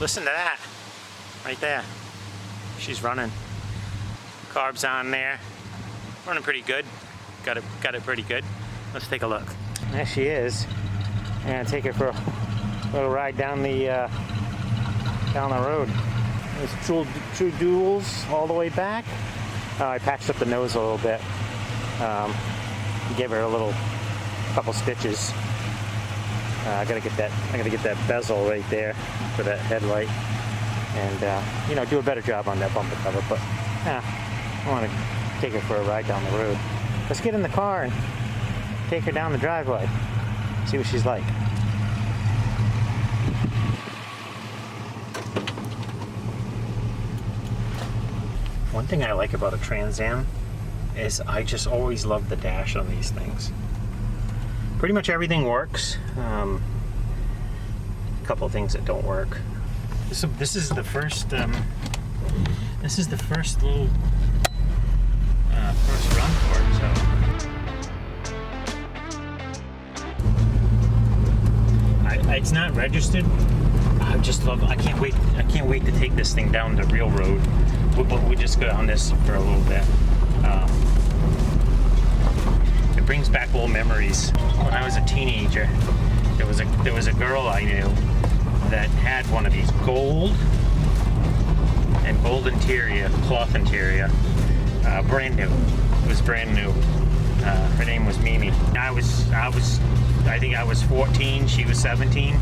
Listen to that. Right there. She's running. Carbs on there. Running pretty good. Got it pretty good. Let's take a look. There she is. And take her for a little ride down the road. There's true duals all the way back. I patched up the nose a little bit. Gave her a couple stitches. I gotta get that bezel right there for that headlight, and you know, do a better job on that bumper cover. But I want to take her for a ride down the road. Let's get in the car and take her down the driveway. See what she's like. One thing I like about a Trans Am is I just always love the dash on these things. Pretty much everything works. A couple of things that don't work. This is the first. This is the first little first run for it. So it's not registered. I just love. I can't wait. I can't wait to take this thing down the real road. We just go on this for a little bit. It brings back old memories. When I was a teenager, there was a girl I knew that had one of these gold interior, cloth interior, brand new. It was brand new. Her name was Mimi. I think I was 14. She was 17.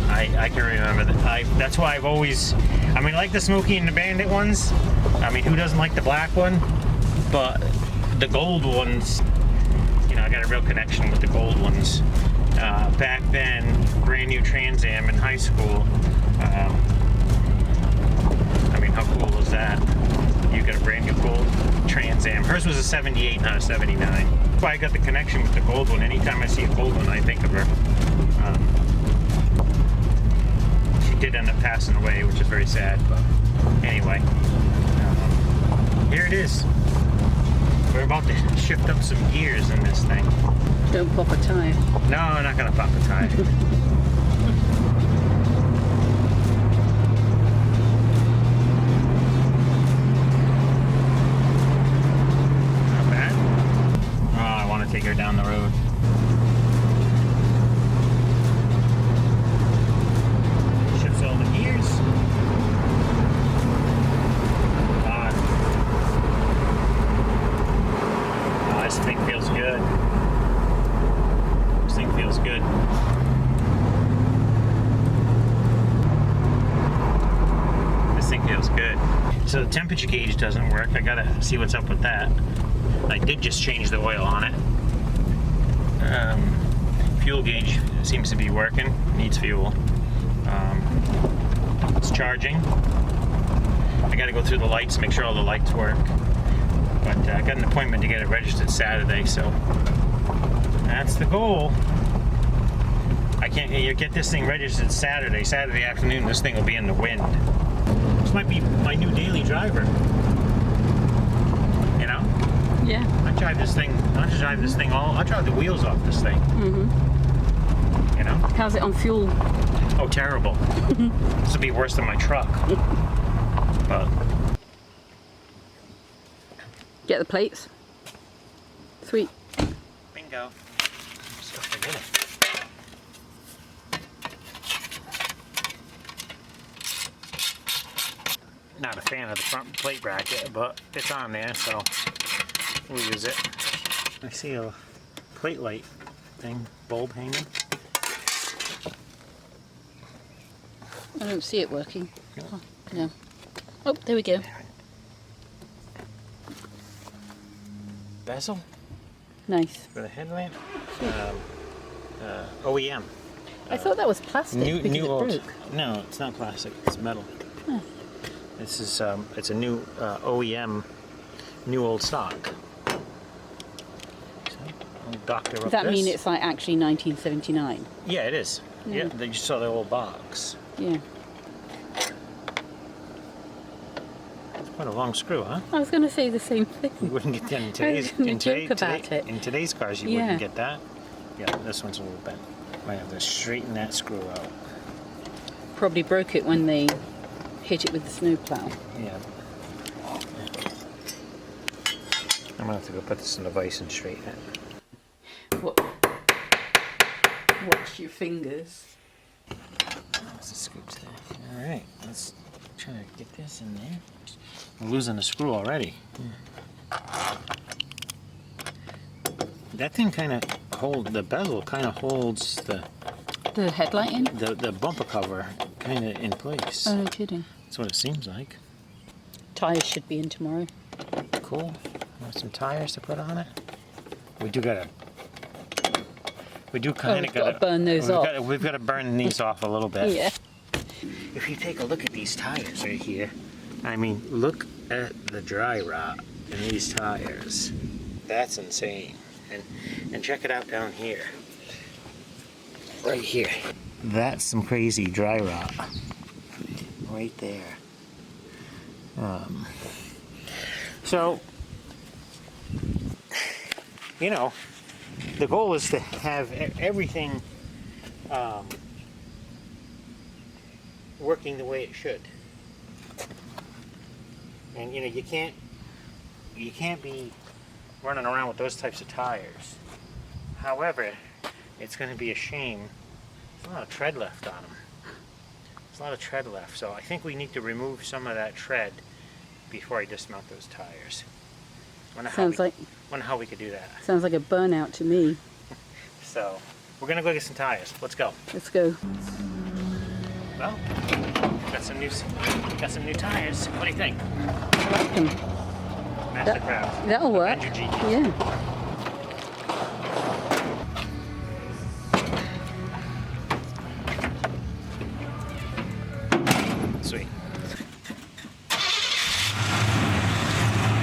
I can remember that. That's why I've always. I mean, like the Smokey and the Bandit ones. I mean, who doesn't like the black one? But the gold ones. You know, I got a real connection with the gold ones. Back then, brand new Trans Am in high school. I mean, how cool was that? You got a brand new gold Trans Am. Hers was a 78, not a 79. That's why I got the connection with the gold one. Anytime I see a gold one, I think of her. She did end up passing away, which is very sad. But anyway, here it is. We're about to shift up some gears in this thing. Don't pop a tire. No, I'm not gonna pop a tire. Not bad. Oh, I want to take her down the road. Shifts all the gears. This thing feels good. This thing feels good. This thing feels good. So the temperature gauge doesn't work. I gotta see what's up with that. I did just change the oil on it. Fuel gauge seems to be working. Needs fuel. It's charging. I gotta go through the lights, make sure all the lights work. But I got an appointment to get it registered Saturday, so that's the goal. You get this thing registered Saturday afternoon. This thing will be in the wind. This might be my new daily driver. You know? Yeah. I'll drive this thing I'll drive the wheels off this thing. Mm-hmm. You know? How's it on fuel? Oh, terrible. This will be worse than my truck. But get the plates. Sweet. Bingo. So forget it. Not a fan of the front plate bracket, but it's on there, so we'll use it. I see a plate light thing, bulb hanging. I don't see it working. Oh, no. Oh, there we go. Bezel Nice. for the headlamp. OEM. I thought that was plastic because New it old. broke. No, it's not plastic. It's metal. Oh. This is it's a new OEM, new old stock. So I'll doctor up Does that this. mean it's like actually 1979? Yeah, it is. Yeah. Yeah, they just saw the old box. Yeah. It's quite a long screw, huh? I was going to say the same thing. You wouldn't get that in I was today's gonna joke about it. in today's cars. You Yeah. wouldn't get that. Yeah, this one's a little bent. Might have to straighten that screw out. Probably broke it when they hit it with the snowplow. Yeah. I'm gonna have to go put this in the vise and straighten it. What? Watch your fingers. That's the scoops there. All right, let's try to get this in there. I'm losing the screw already. That thing kind of the bezel kind of holds the headlight in? the bumper cover kind of in place. Oh, no kidding. That's what it seems like. Tires should be in tomorrow. Cool. Want some tires to put on it? We do kind of gotta burn those off. We've got to burn these off a little bit. Yeah. If you take a look at these tires right here, I mean, look at the dry rot in these tires. That's insane. And check it out down here. Right here. That's some crazy dry rot. Right there. So, you know, the goal is to have everything working the way it should. And you know, you can't be running around with those types of tires. However, it's going to be a shame. There's a lot of tread left on them. There's a lot of tread left, so I think we need to remove some of that tread before I dismount those tires. Wonder how we could do that. Sounds like a burnout to me. So, we're gonna go get some tires. Let's go. Let's go. Well, got some new tires. What do you think? I like them. Mastercraft. That'll work. Avenger GT. Yeah. Sweet.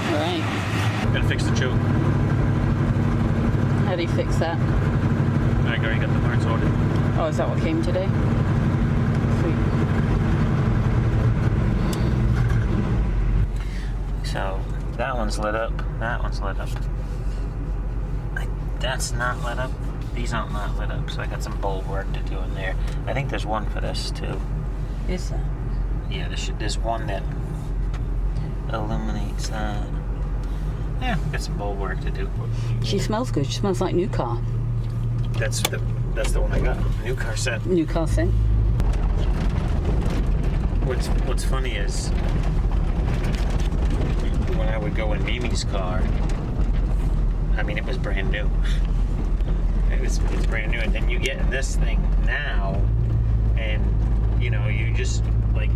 All right. Gotta fix the choke. How do you fix that? I already got the parts ordered. Oh, is that what came today? Sweet. So, that one's lit up. That one's lit up. That's not lit up. These aren't not lit up, so I got some bulb work to do in there. I think there's one for this too. Is there? Yeah, there's one that illuminates that. Yeah, got some bulb work to do. She smells good. She smells like new car. That's the one I got. New car set. New car scent. What's funny is when I would go in Mimi's car, I mean, it was brand new. It's brand new, and then you get in this thing now, and you know, you just like,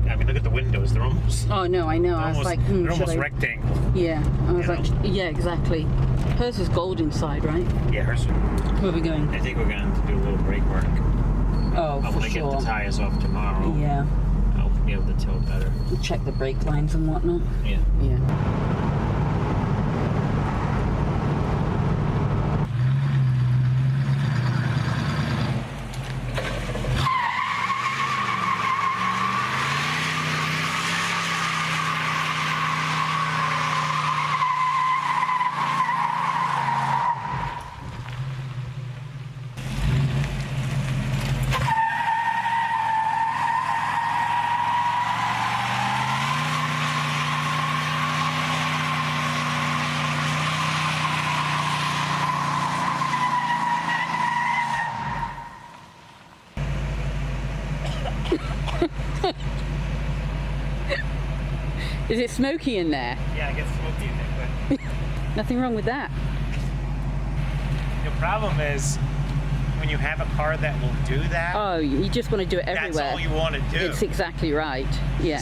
I mean, look at the windows. They're almost. Oh no, I know. I was like, they're almost rectangle. Yeah, I was like, yeah, exactly. Hers is gold inside, right? Yeah, hers. Where are we going? I think we're going to have to do a little brake work. Oh, I'm for gonna sure. get the tires off tomorrow. Yeah. I'll be able to tell better. Check the brake lines and whatnot. Yeah. Yeah. Is it smoky in there? Yeah, it gets smoky in there quick. Nothing wrong with that. The problem is when you have a car that will do that. Oh, you just want to do it everywhere. That's all you want to do. It's exactly right. Yeah.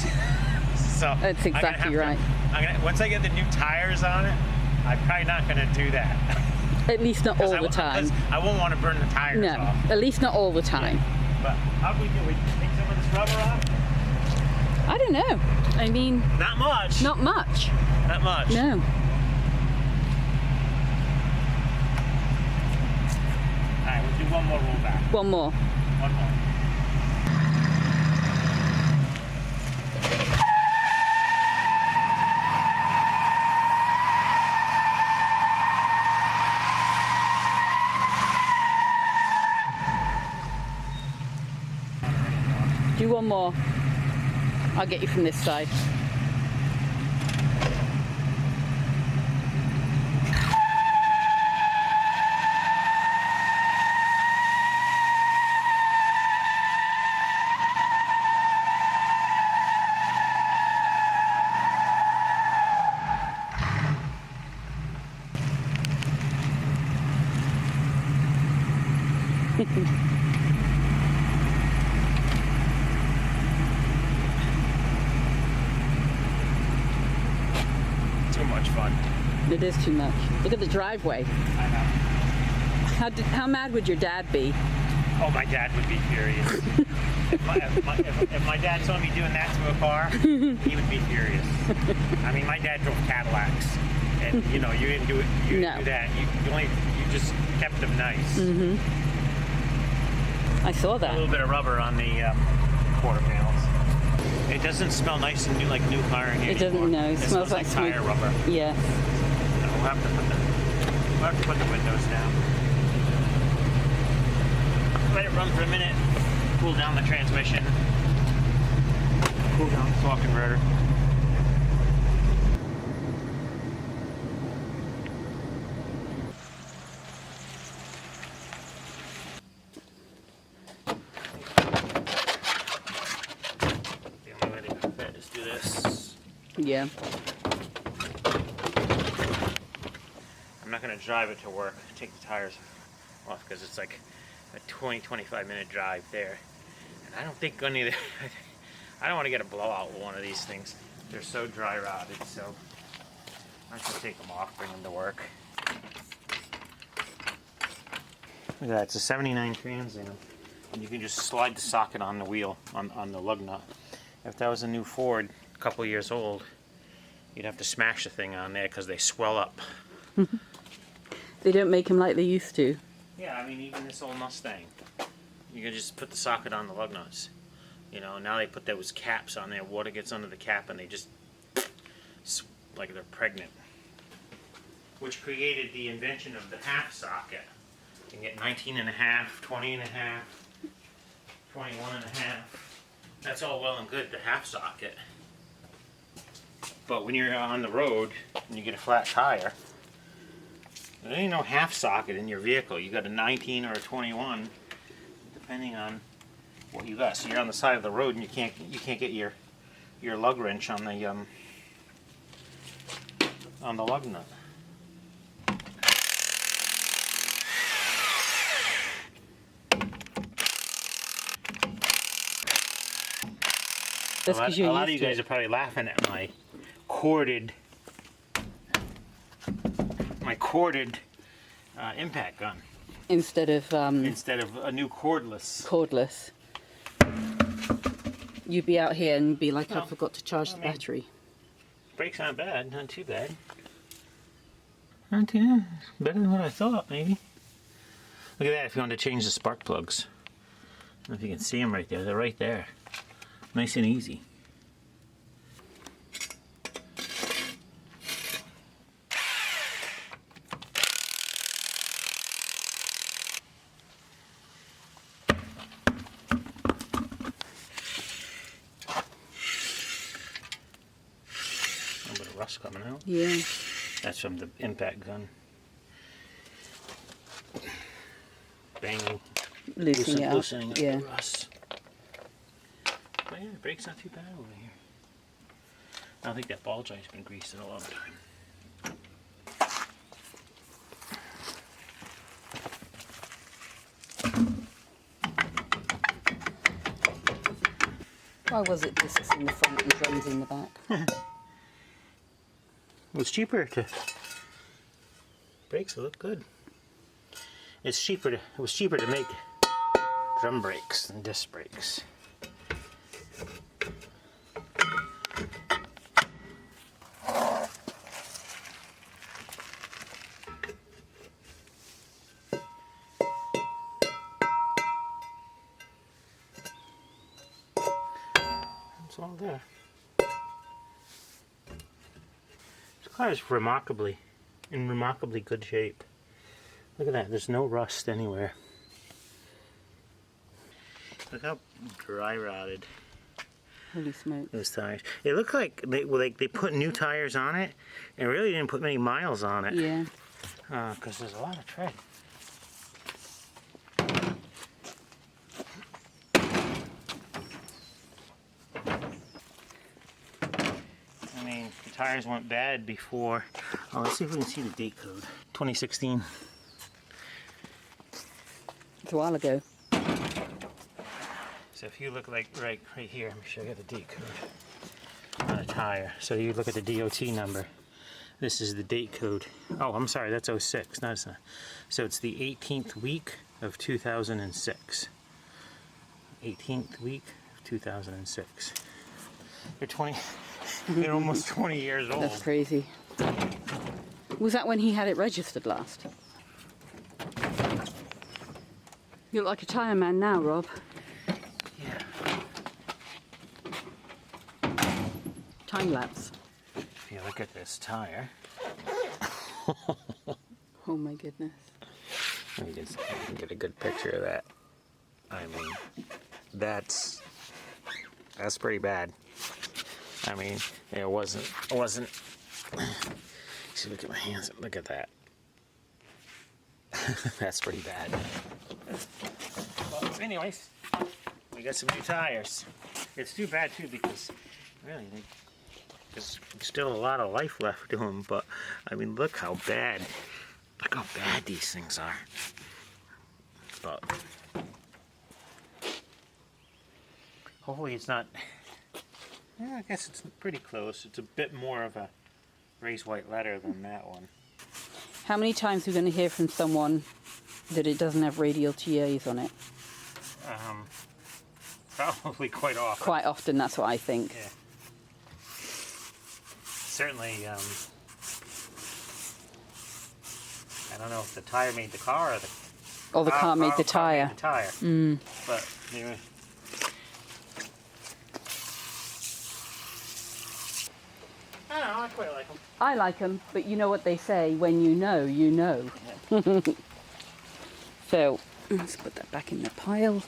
So That's exactly right. Once I get the new tires on it, I'm probably not going to do that. At least not all the time. I won't want to burn the tires No, off. at least not all the time. But how do we do? We take some of this rubber off? I don't know. I mean, Not much. not much. Not much. No. Alright, we'll do one more roll back. One more. One more. Do one more. I'll get you from this side. Too much fun. It is too much. Look at the driveway. I know. How mad would your dad be? Oh, my dad would be furious. if my dad saw me doing that to a car, he would be furious. I mean, my dad drove Cadillacs, and you know, you didn't do it. You didn't do that. You just kept them nice. Mm-hmm. I saw A that. little bit of rubber on the quarter panels. It doesn't smell nice and new like new car in here. It doesn't. No, it smells like tire smooth. rubber. Yeah. We'll have to put the windows down. Let it run for a minute. Cool down the transmission. Cool down the torque converter. The only way to get that is do this. Yeah. I'm not going to drive it to work, take the tires off, because it's like a 20-25 minute drive there. And I don't think any of the, I don't want to get a blowout with one of these things. They're so dry rotted, so I should take them off, bring them to work. Look at that, it's a 79 Trans Am. And you can just slide the socket on the wheel, on the lug nut. If that was a new Ford, a couple years old, you'd have to smash the thing on there because they swell up. They don't make them like they used to. Yeah, I mean, even this old Mustang, you can just put the socket on the lug nuts. You know, now they put those caps on there. Water gets under the cap and they just, like they're pregnant. Which created the invention of the half socket. You can get 19 and a half, 20 and a half, 21 and a half. That's all well and good, the half socket. But when you're on the road and you get a flat tire, there ain't no half socket in your vehicle. You got a 19 or a 21, depending on what you got. So you're on the side of the road and you can't get your lug wrench on the lug nut. That's because you're a lot of you used to guys it. are probably laughing at my corded impact gun Instead of a new cordless. cordless. You'd be out here and be like, I Well, forgot to charge the I mean- battery. Brakes aren't bad, not too bad. Not too bad. Better than what I thought, maybe. Look at that, if you want to change the spark plugs. I don't know if you can see them right there. They're right there. Nice and easy. A little bit of rust coming out. Yeah. That's from the impact gun. Banging, Loosening it up. loosening up Yeah. the rust. But yeah, the brake's not too bad over here. I don't think that ball joint's been greased in a long time. Why was it discs in the front and drums in the back? It was cheaper to. Brakes look good. It was cheaper to make drum brakes than disc brakes. It's all there. This car is in remarkably good shape. Look at that, there's no rust anywhere. Look how dry rotted Holy smoke. those tires. It looked like they put new tires on it and really didn't put many miles on it. Yeah. Because there's a lot of tread. I mean, the tires went bad before. Oh, let's see if we can see the date code. 2016. It's a while ago. So if you look like right here, let me show you the date code on a tire. So you look at the DOT number. This is the date code. Oh, I'm sorry, that's 06. No, it's not. So it's the 18th week of 2006. 18th week of 2006. They're 20. They're almost 20 years old. That's crazy. Was that when he had it registered last? You look like a tyre man now, Rob. Yeah. Time lapse. If you look at this tire. Oh my goodness. Let me get a good picture of that. I mean, that's pretty bad. I mean, it wasn't. See, look at my hands. Look at that. That's pretty bad. Well, anyways, we got some new tires. It's too bad too because really there's still a lot of life left to them. But I mean, look how bad these things are. But hopefully it's not. Yeah, I guess it's pretty close. It's a bit more of a raised white letter than that one. How many times are we going to hear from someone that it doesn't have radial TAs on it? Probably quite often. Quite often, that's what I think. Yeah. Certainly, I don't know if the tire made the car or Or the car made the tyre. Made the tire. But anyway. I don't know, I quite like them. I like them, but you know what they say, when you know, you know. Yeah. So, let's put that back in the pile.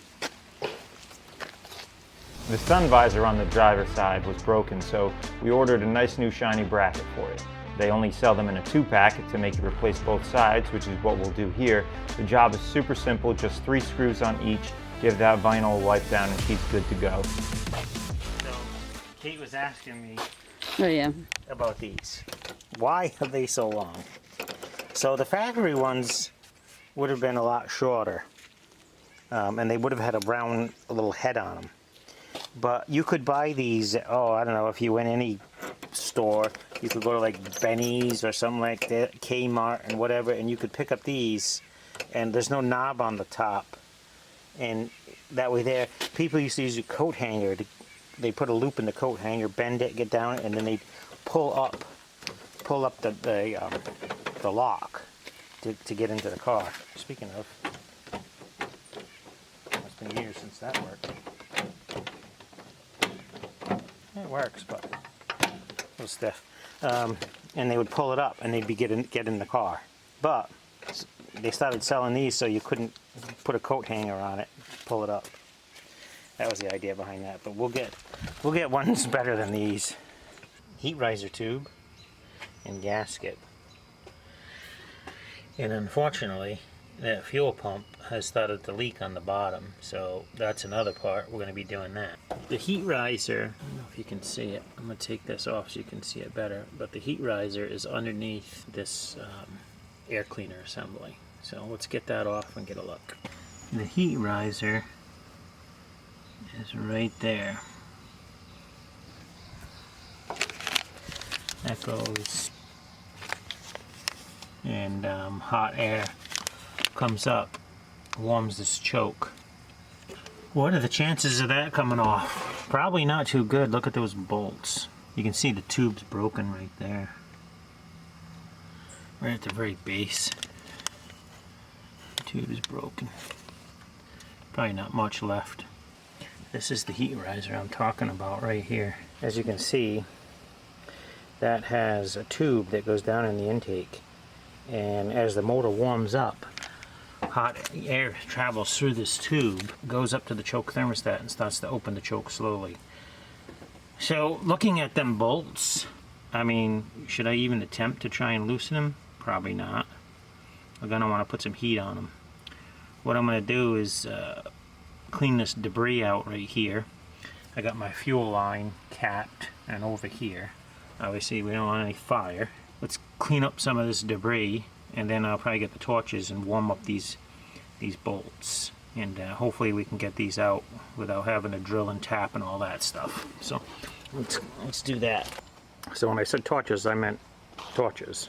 The sun visor on the driver's side was broken, so we ordered a nice new shiny bracket for it. They only sell them in a 2-pack to make you replace both sides, which is what we'll do here. The job is super simple, just 3 screws on each. Give that vinyl a wipe down and she's good to go. So, Kate was asking me Oh yeah. about these. Why are they so long? So the factory ones would have been a lot shorter. And they would have had a round little head on them. But you could buy these, I don't know, if you went any store, you could go to like Benny's or something like that, Kmart and whatever, and you could pick up these, and there's no knob on the top. And that way there, people used to use a coat hanger. They put a loop in the coat hanger, bend it, get down, and then they pull up the lock to get into the car. Speaking of, it's been years since that worked. It works, but a little stiff. And they would pull it up, and they'd get in the car. But they started selling these, so you couldn't put a coat hanger on it, pull it up. That was the idea behind that. But we'll get ones better than these. Heat riser tube and gasket. And unfortunately, that fuel pump has started to leak on the bottom, so that's another part. We're going to be doing that. The heat riser, I don't know if you can see it. I'm going to take this off so you can see it better. But the heat riser is underneath this air cleaner assembly. So let's get that off and get a look. The heat riser is right there. That goes, and hot air comes up, warms this choke. What are the chances of that coming off? Probably not too good. Look at those bolts. You can see the tube's broken right there. Right at the very base. The tube is broken. Probably not much left. This is the heat riser I'm talking about right here. As you can see, that has a tube that goes down in the intake. And as the motor warms up, hot air travels through this tube, goes up to the choke thermostat and starts to open the choke slowly. So looking at them bolts, I mean, should I even attempt to try and loosen them? Probably not. I'm gonna want to put some heat on them. What I'm gonna do is clean this debris out right here. I got my fuel line capped and over here. Obviously we don't want any fire. Let's clean up some of this debris, and then I'll probably get the torches and warm up these bolts, and hopefully we can get these out without having to drill and tap and all that stuff. So let's do that. So when I said torches, I meant torches.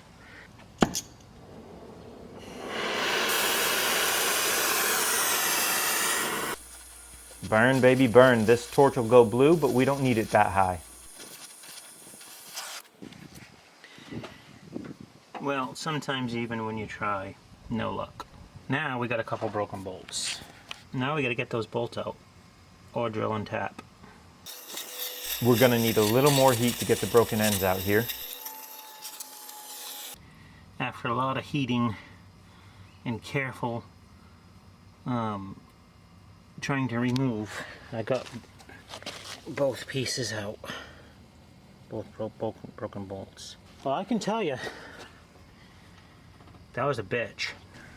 Burn, baby, burn. This torch will go blue, but we don't need it that high. Well, sometimes even when you try, no luck. Now we got a couple broken bolts. Now we got to get those bolts out, or drill and tap. We're going to need a little more heat to get the broken ends out here. After a lot of heating and careful trying to remove, I got both pieces out. Both broken bolts. Well, I can tell you, that was a bitch.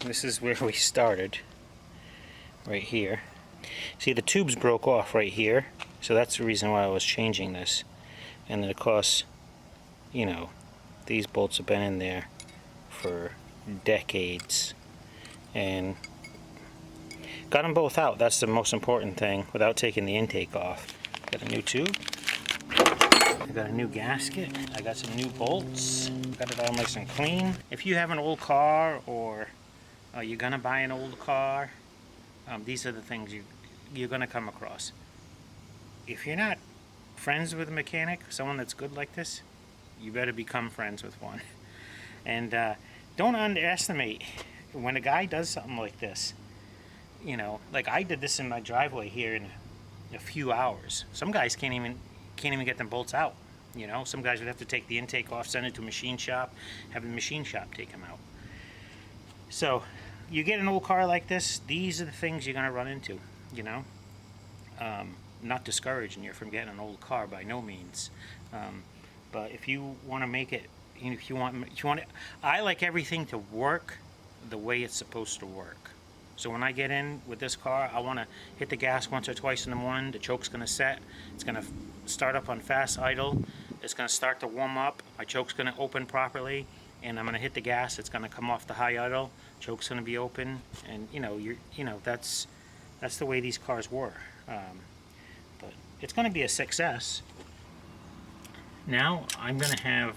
This is where we started, right here. See, the tubes broke off right here, so that's the reason why I was changing this. And then of course, you know, these bolts have been in there for decades, and got them both out. That's the most important thing, without taking the intake off. Got a new tube, I got a new gasket, I got some new bolts, got it all nice and clean. If you have an old car, or you're gonna buy an old car, these are the things you're gonna come across. If you're not friends with a mechanic, someone that's good like this, you better become friends with one. And don't underestimate when a guy does something like this. You know, like I did this in my driveway here in a few hours. Some guys can't even get them bolts out. You know, some guys would have to take the intake off, send it to a machine shop, have the machine shop take them out. So you get an old car like this, these are the things you're gonna run into, you know. Not discouraging you from getting an old car by no means, but if you want to make it, if you want it, I like everything to work the way it's supposed to work. So when I get in with this car, I want to hit the gas once or twice in the morning. The choke's going to set. It's going to start up on fast idle. It's going to start to warm up. My choke's going to open properly, and I'm going to hit the gas. It's going to come off the high idle. Choke's going to be open, and that's the way these cars were. But it's going to be a success. Now I'm going to have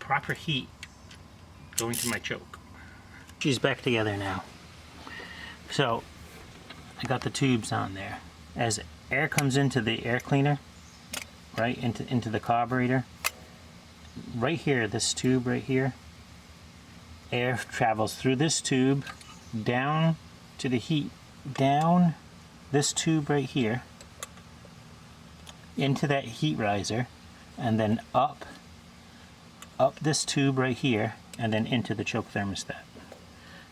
proper heat going to my choke. She's back together now. So I got the tubes on there. As air comes into the air cleaner, right into the carburetor, right here, this tube right here, air travels through this tube down to the heat, down this tube right here into that heat riser, and then up this tube right here, and then into the choke thermostat.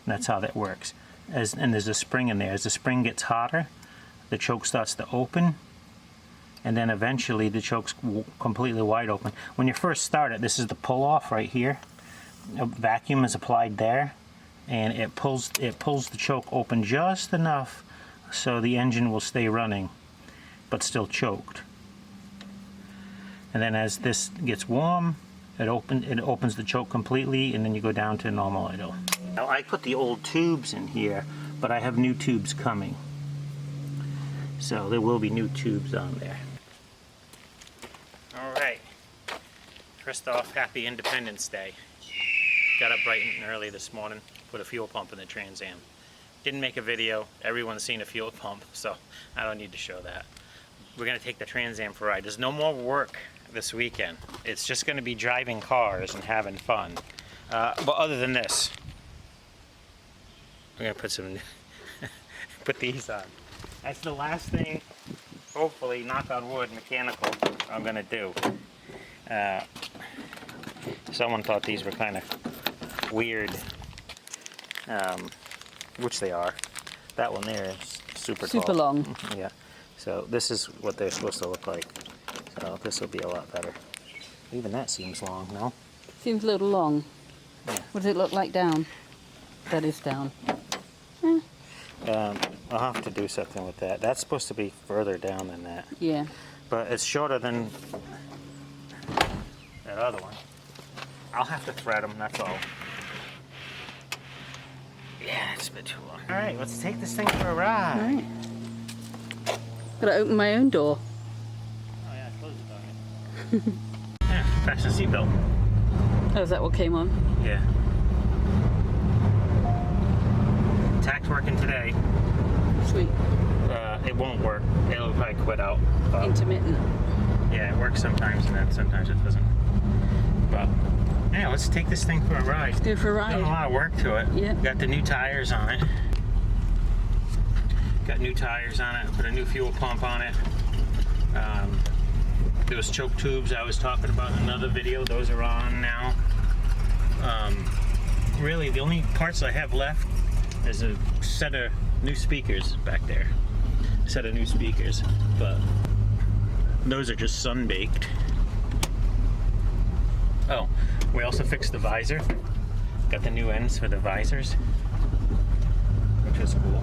And that's how that works. And there's a spring in there. As the spring gets hotter, the choke starts to open, and then eventually the choke's completely wide open. When you first start it, this is the pull off right here. A vacuum is applied there, and it pulls the choke open just enough so the engine will stay running, but still choked. And then as this gets warm, it opens the choke completely, and then you go down to normal idle. Now I put the old tubes in here, but I have new tubes coming. So there will be new tubes on there. Alright. First off, happy Independence Day. Got up bright and early this morning, put a fuel pump in the Trans Am. Didn't make a video, everyone's seen a fuel pump, so I don't need to show that. We're going to take the Trans Am for a ride. There's no more work this weekend. It's just going to be driving cars and having fun. But other than this, we're going to put these on. That's the last thing, hopefully, knock on wood, mechanical, I'm going to do. Someone thought these were kind of weird. which they are. That one there is super tall. Super long. Yeah. So this is what they're supposed to look like. So this will be a lot better. Even that seems long, no? Seems a little long. Yeah. What does it look like down? That is down. I'll have to do something with that. That's supposed to be further down than that. Yeah. But it's shorter than that other one. I'll have to thread them, that's all. Yeah, it's a bit too long. All right, let's take this thing for a ride. All right. Gotta open my own door. Oh yeah, close it on it. Yeah, fasten the seatbelt. Oh, is that what came on? Yeah. Tac's working today. Sweet. It won't work. It'll probably quit out. Intermittent. Yeah, it works sometimes and then sometimes it doesn't. But yeah, let's take this thing for a ride. Let's go for a ride. Done a lot of work to it. Yeah. Got the new tires on it. Got new tires on it. Put a new fuel pump on it. Those choke tubes I was talking about in another video, those are on now. Really, the only parts I have left is a set of new speakers back there. A set of new speakers, but those are just sun-baked. Oh, we also fixed the visor. Got the new ends for the visors, which is cool.